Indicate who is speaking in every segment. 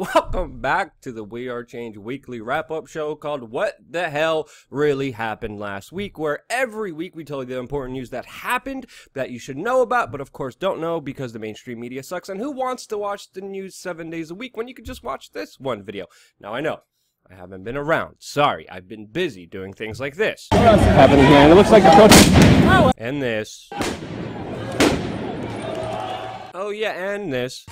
Speaker 1: Welcome back to the We Are Change weekly wrap-up show called What the Hell Really Happened Last Week, where every week we tell you the important news that happened that you should know about, but of course don't know because the mainstream media sucks, and who wants to watch the news 7 days a week when you could just watch this one video? Now I know, I haven't been around. Sorry, I've been busy doing things like this.
Speaker 2: What's happening here? It looks like the coach.
Speaker 1: And this. Oh yeah, and this.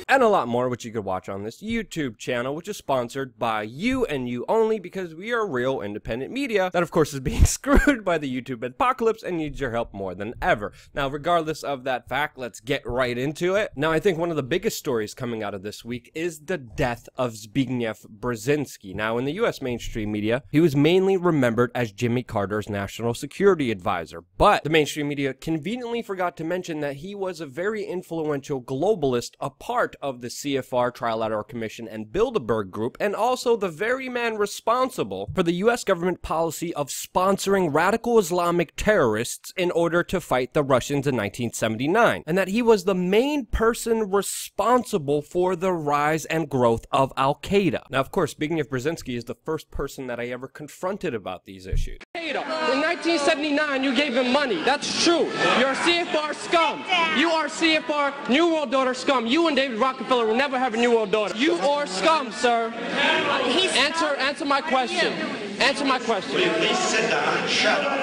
Speaker 1: And a lot more, which you could watch on this YouTube channel, which is sponsored by you and you only, because we are real independent media that, of course, is being screwed by the YouTube apocalypse and needs your help more than ever. Now, regardless of that fact, let's get right into it. Now, I think one of the biggest stories coming out of this week is the death of Zbigniew Brzezinski. Now, in the U.S. mainstream media, he was mainly remembered as Jimmy Carter's national security advisor, but the mainstream media conveniently forgot to mention that he was a very influential globalist, a part of the CFR Trilateral Commission and Bilderberg Group, and also the very man responsible for the U.S. government policy of sponsoring radical Islamic terrorists in order to fight the Russians in 1979, and that he was the main person responsible for the rise and growth of Al-Qaeda. Now, of course, Zbigniew Brzezinski is the first person that I ever confronted about these issues.
Speaker 3: In 1979, you gave him money. That's true. You're CFR scum. You are CFR New World Order scum. You and David Rockefeller will never have a New World Order. You are scum, sir. Answer my question. Answer my question.
Speaker 4: Please sit down and shut up.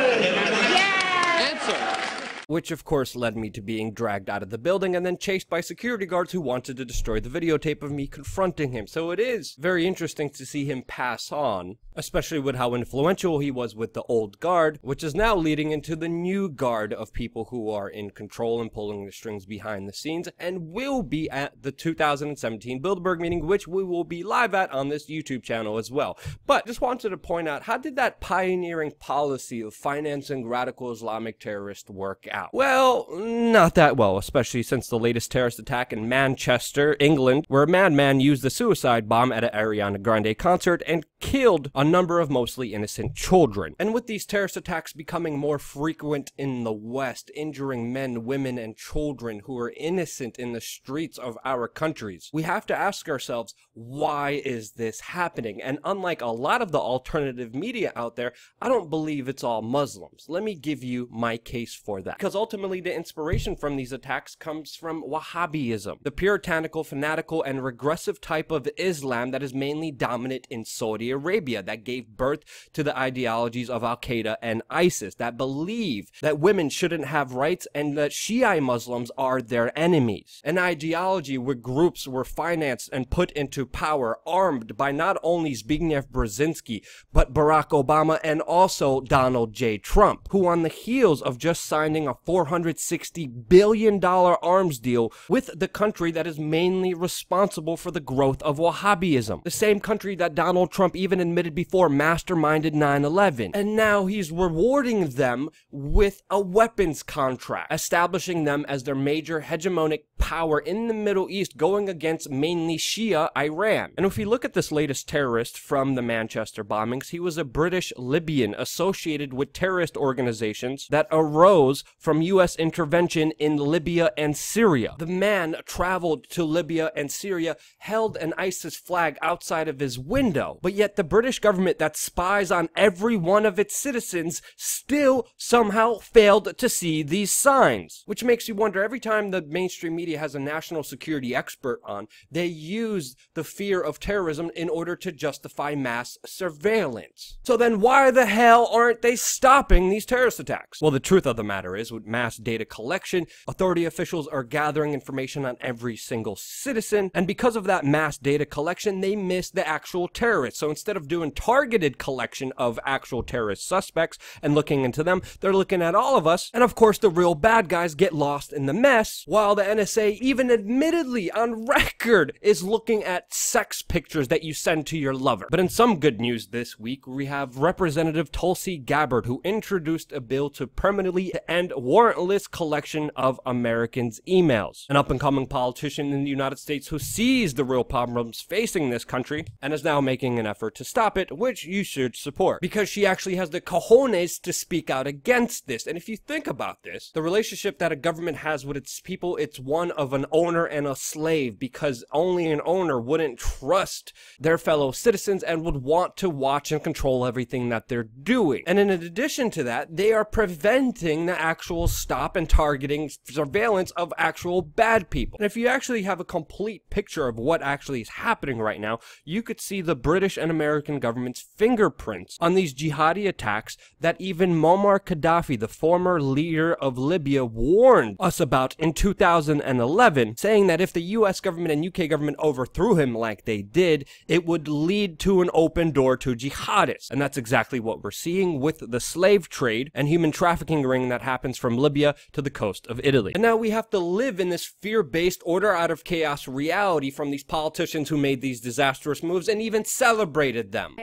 Speaker 3: Answer.
Speaker 1: Which of course led me to being dragged out of the building and then chased by security guards who wanted to destroy the videotape of me confronting him. So it is very interesting to see him pass on, especially with how influential he was with the old guard, which is now leading into the new guard of people who are in control and pulling the strings behind the scenes, and will be at the 2017 Bilderberg meeting, which we will be live at on this YouTube channel as well. But just wanted to point out, how did that pioneering policy of financing radical Islamic terrorists work out? Well, not that well, especially since the latest terrorist attack in Manchester, England, where a madman used a suicide bomb at an Ariana Grande concert and killed a number of mostly innocent children. And with these terrorist attacks becoming more frequent in the West, injuring men, women, and children who are innocent in the streets of our countries, we have to ask ourselves, why is this happening? And unlike a lot of the alternative media out there, I don't believe it's all Muslims. Let me give you my case for that. Because ultimately the inspiration from these attacks comes from Wahhabism, the puritanical, fanatical, and regressive type of Islam that is mainly dominant in Saudi Arabia, that gave birth to the ideologies of Al-Qaeda and ISIS, that believe that women shouldn't have rights and that Shia Muslims are their enemies. An ideology where groups were financed and put into power, armed by not only Zbigniew Brzezinski, but Barack Obama and also Donald J. Trump, who on the heels of just signing a $460 billion arms deal with the country that is mainly responsible for the growth of Wahhabism, the same country that Donald Trump even admitted before masterminded 9/11. And now he's rewarding them with a weapons contract, establishing them as their major hegemonic power in the Middle East, going against mainly Shia Iran. And if we look at this latest terrorist from the Manchester bombings, he was a British Libyan associated with terrorist organizations that arose from U.S. intervention in Libya and Syria. The man traveled to Libya and Syria, held an ISIS flag outside of his window, but yet the British government that spies on every one of its citizens still somehow failed to see these signs. Which makes you wonder, every time the mainstream media has a national security expert on, they use the fear of terrorism in order to justify mass surveillance. So then why the hell aren't they stopping these terrorist attacks? Well, the truth of the matter is, with mass data collection, authority officials are gathering information on every single citizen, and because of that mass data collection, they miss the actual terrorists. So instead of doing targeted collection of actual terrorist suspects and looking into them, they're looking at all of us, and of course the real bad guys get lost in the mess, while the NSA even admittedly on record is looking at sex pictures that you send to your lover. But in some good news this week, we have Representative Tulsi Gabbard, who introduced a bill to permanently end warrantless collection of Americans' emails. An up-and-coming politician in the United States who sees the real problems facing this country and is now making an effort to stop it, which you should support, because she actually has the cojones to speak out against this. And if you think about this, the relationship that a government has with its people, it's one of an owner and a slave, because only an owner wouldn't trust their fellow citizens and would want to watch and control everything that they're doing. And in addition to that, they are preventing the actual stop and targeting surveillance of actual bad people. And if you actually have a complete picture of what actually is happening right now, you could see the British and American government's fingerprints on these jihadi attacks that even Muammar Gaddafi, the former leader of Libya, warned us about in 2011, saying that if the US government and UK government overthrew him like they did, it would lead to an open door to jihadists. And that's exactly what we're seeing with the slave trade and human trafficking ring that happens from Libya to the coast of Italy. And now we have to live in this fear-based order out of chaos reality from these politicians who made these disastrous moves and even celebrated them.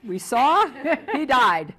Speaker 5: We saw, he died.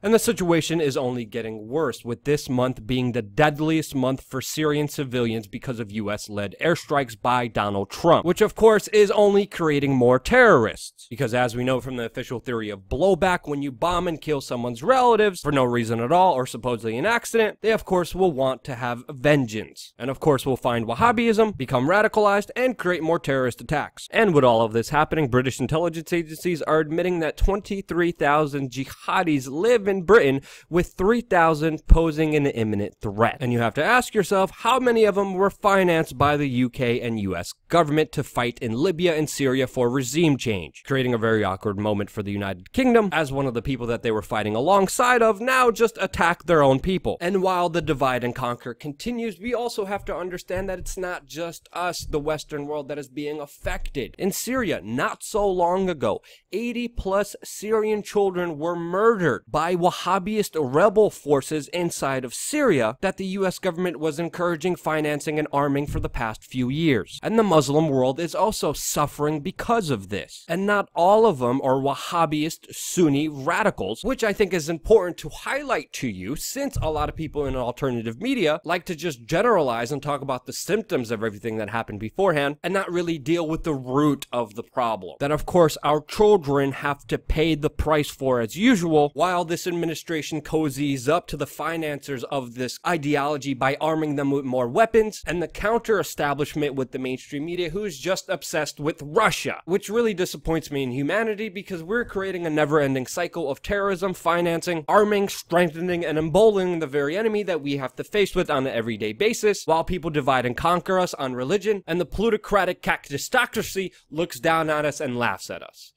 Speaker 1: And the situation is only getting worse, with this month being the deadliest month for Syrian civilians because of US-led airstrikes by Donald Trump, which of course is only creating more terrorists. Because as we know from the official theory of blowback, when you bomb and kill someone's relatives for no reason at all, or supposedly an accident, they of course will want to have vengeance. And of course will find Wahhabism, become radicalized, and create more terrorist attacks. And with all of this happening, British intelligence agencies are admitting that 23,000 jihadis live in Britain, with 3,000 posing an imminent threat. And you have to ask yourself, how many of them were financed by the UK and US government to fight in Libya and Syria for regime change, creating a very awkward moment for the United Kingdom, as one of the people that they were fighting alongside of now just attack their own people. And while the divide and conquer continues, we also have to understand that it's not just us, the Western world, that is being affected. In Syria, not so long ago, 80+ Syrian children were murdered by Wahhabist rebel forces inside of Syria that the US government was encouraging, financing, and arming for the past few years. And the Muslim world is also suffering because of this. And not all of them are Wahhabist Sunni radicals, which I think is important to highlight to you, since a lot of people in alternative media like to just generalize and talk about the symptoms of everything that happened beforehand and not really deal with the root of the problem. That of course our children have to pay the price for as usual, while this administration cozies up to the financiers of this ideology by arming them with more weapons, and the counter-establishment with the mainstream media who's just obsessed with Russia, which really disappoints me in humanity, because we're creating a never-ending cycle of terrorism, financing, arming, strengthening, and emboldening the very enemy that we have to face with on an everyday basis, while people divide and conquer us on religion, and the plutocratic cactistocracy looks down on us and laughs at us.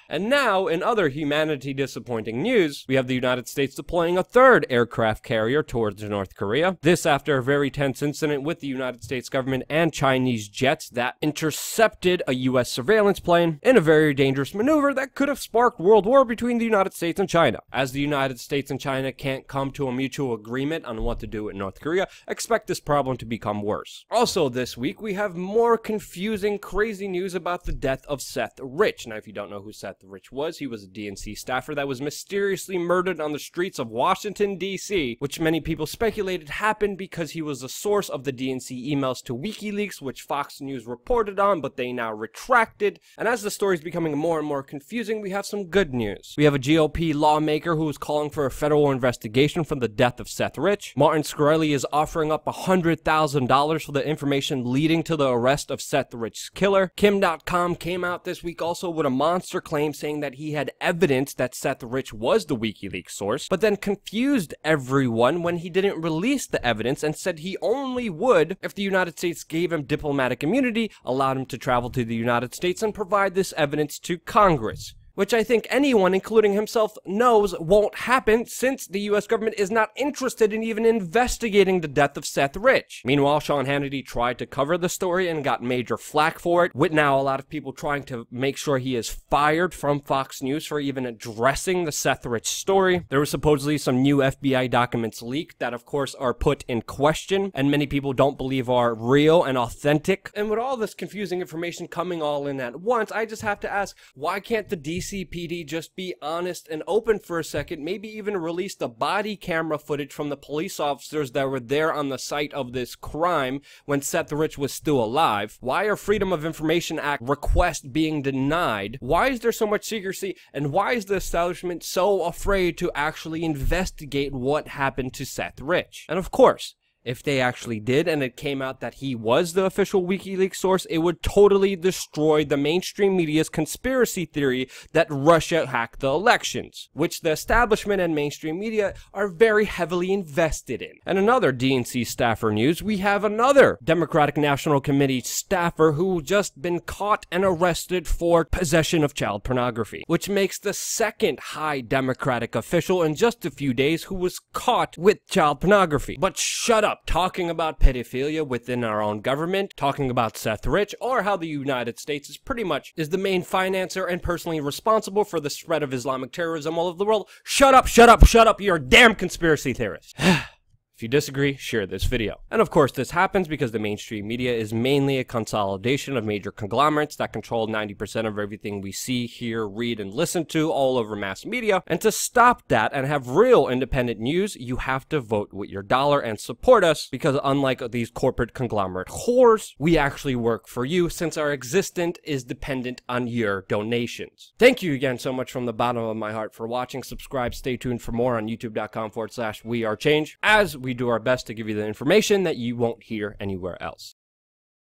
Speaker 1: And now, in other humanity disappointing news, we have the United States deploying a third aircraft carrier towards North Korea. This after a very tense incident with the United States government and Chinese jets that intercepted a US surveillance plane in a very dangerous maneuver that could have sparked world war between the United States and China. As the United States and China can't come to a mutual agreement on what to do with North Korea, expect this problem to become worse. Also this week, we have more confusing, crazy news about the death of Seth Rich. Now, if you don't know who Seth Rich was, he was a DNC staffer that was mysteriously murdered on the streets of Washington, D.C., which many people speculated happened because he was the source of the DNC emails to WikiLeaks, which Fox News reported on, but they now retracted. And as the story is becoming more and more confusing, we have some good news. We have a GOP lawmaker who is calling for a federal investigation for the death of Seth Rich. Martin Shkreli is offering up $100,000 for the information leading to the arrest of Seth Rich's killer. Kim.com came out this week also with a monster claim saying that he had evidence that Seth Rich was the WikiLeaks source, but then confused everyone when he didn't release the evidence and said he only would if the United States gave him diplomatic immunity, allowed him to travel to the United States and provide this evidence to Congress. Which I think anyone, including himself, knows won't happen, since the US government is not interested in even investigating the death of Seth Rich. Meanwhile, Sean Hannity tried to cover the story and got major flack for it, with now a lot of people trying to make sure he is fired from Fox News for even addressing the Seth Rich story. There were supposedly some new FBI documents leaked that of course are put in question, and many people don't believe are real and authentic. And with all this confusing information coming all in at once, I just have to ask, why can't the DC DC PD just be honest and open for a second, maybe even release the body camera footage from the police officers that were there on the site of this crime when Seth Rich was still alive? Why are Freedom of Information Act requests being denied? Why is there so much secrecy? And why is the establishment so afraid to actually investigate what happened to Seth Rich? And of course, if they actually did and it came out that he was the official WikiLeaks source, it would totally destroy the mainstream media's conspiracy theory that Russia hacked the elections, which the establishment and mainstream media are very heavily invested in. And another DNC staffer news, we have another Democratic National Committee staffer who just been caught and arrested for possession of child pornography, which makes the second high Democratic official in just a few days who was caught with child pornography. But shut up. Talking about pedophilia within our own government, talking about Seth Rich, or how the United States is the main financer and personally responsible for the spread of Islamic terrorism all over the world. Shut up, shut up, shut up, you're a damn conspiracy theorist. If you disagree, share this video. And of course, this happens because the mainstream media is mainly a consolidation of major conglomerates that control 90% of everything we see, hear, read, and listen to all over mass media. And to stop that and have real independent news, you have to vote with your dollar and support us, because unlike these corporate conglomerate whores, we actually work for you, since our existence is dependent on your donations. Thank you again so much from the bottom of my heart for watching. Subscribe, stay tuned for more on youtube.com/wearechange, as we do our best to give you the information that you won't hear anywhere else.